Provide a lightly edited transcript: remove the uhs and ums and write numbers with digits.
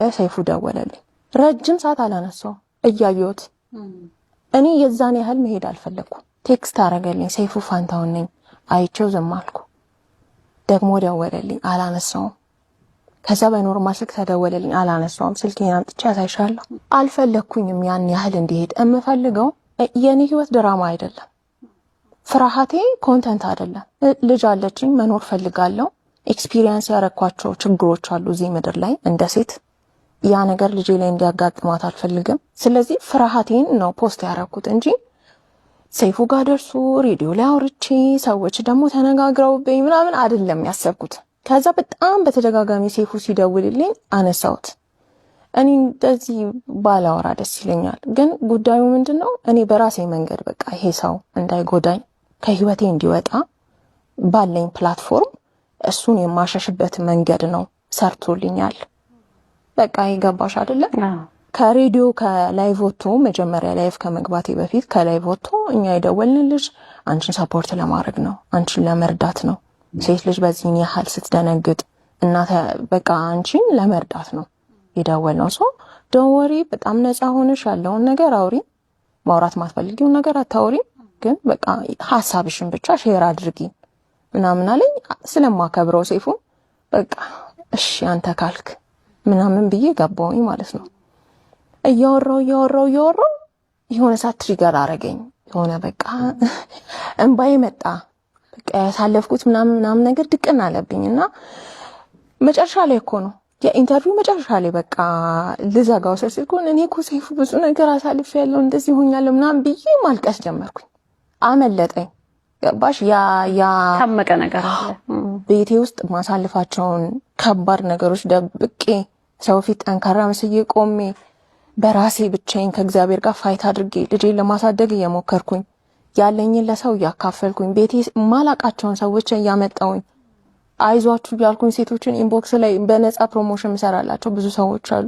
ሰይፉ ደወለልኝ። ረጅም ሰዓት አላነሳው እያየሁት እኔ የዛን ያህል መሄድ አልፈለኩም። ቴክስት አረገልኝ ሰይፉ ፋንታውን ነኝ አይቼው ዝም አልኩ። ደግሞ ደወለልኝ አላነሳውም። ከዛ በኖርማል ስልክ ተደወለልኝ አላነሳውም። ስልኬን አምጥቼ አሳይሻለሁ። አልፈለኩኝም ያን ያህል እንዲሄድ። የምፈልገው የኔ ህይወት ድራማ አይደለም። ፍርሃቴ ኮንተንት አይደለም። ልጅ አለችኝ፣ መኖር ፈልጋለሁ። ኤክስፒሪየንስ ያረኳቸው ችግሮች አሉ እዚህ ምድር ላይ እንደ ሴት። ያ ነገር ልጄ ላይ እንዲያጋጥማት አልፈልግም። ስለዚህ ፍርሃቴን ነው ፖስት ያረኩት እንጂ ሰይፉ ጋር ደርሶ ሬዲዮ ላይ አውርቼ ሰዎች ደግሞ ተነጋግረውብኝ ምናምን አይደለም ያሰብኩት። ከዛ በጣም በተደጋጋሚ ሰይፉ ሲደውልልኝ አነሳሁት። እኔ እንደዚህ ባላወራ ደስ ይለኛል፣ ግን ጉዳዩ ምንድነው እኔ በራሴ መንገድ በቃ ይሄ ሰው እንዳይጎዳኝ ከህይወቴ እንዲወጣ ባለኝ ፕላትፎርም እሱን የማሸሽበት መንገድ ነው ሰርቶልኛል። በቃ ይገባሽ አይደለ? ከሬዲዮ ከላይቭ ወጥቶ መጀመሪያ ላይቭ ከመግባቴ በፊት ከላይቭ ወጥቶ እኛ የደወልንልሽ አንቺን ሰፖርት ለማድረግ ነው፣ አንቺን ለመርዳት ነው። ሴት ልጅ በዚህን ያህል ስትደነግጥ እናተ በቃ አንቺን ለመርዳት ነው የደወልነው። ሶ ዶንት በጣም ነፃ ሆነሽ ያለውን ነገር አውሪ፣ ማውራት ማትፈልጊውን ነገር አታውሪ፣ ግን በቃ ሐሳብሽን ብቻ ሼር አድርጊ ምናምን አለኝ። ስለማከብረው ሰይፉን በቃ እሺ አንተ ካልክ ምናምን ብዬ ገባሁኝ ማለት ነው። እያወራው የሆነ ሰዓት ትሪገር አረገኝ። የሆነ በቃ እንባዬ መጣ። በቃ ያሳለፍኩት ምናምን ነገር ድቅን አለብኝና መጨረሻ ላይ እኮ ነው የኢንተርቪው መጨረሻ ላይ በቃ ልዘጋው ስልኩን እኔ እኮ ሰይፉ ብዙ ነገር አሳልፌያለሁ እንደዚህ ሆኛለሁ ምናምን ብዬ ማልቀስ ጀመርኩኝ። አመለጠኝ። ገባሽ? ያ ታመቀ ነገር አለ ቤቴ ውስጥ ማሳልፋቸውን ከባድ ነገሮች ደብቄ ሰው ፊት ጠንካራ መስዬ ቆሜ በራሴ ብቻዬን ከእግዚአብሔር ጋር ፋይት አድርጌ ልጄን ለማሳደግ እየሞከርኩኝ ያለኝን ለሰው እያካፈልኩኝ ቤቴ ማላቃቸውን ሰዎች እያመጣውኝ አይዟችሁ ያልኩኝ ሴቶችን ኢንቦክስ ላይ በነፃ ፕሮሞሽን ምሰራላቸው ብዙ ሰዎች አሉ።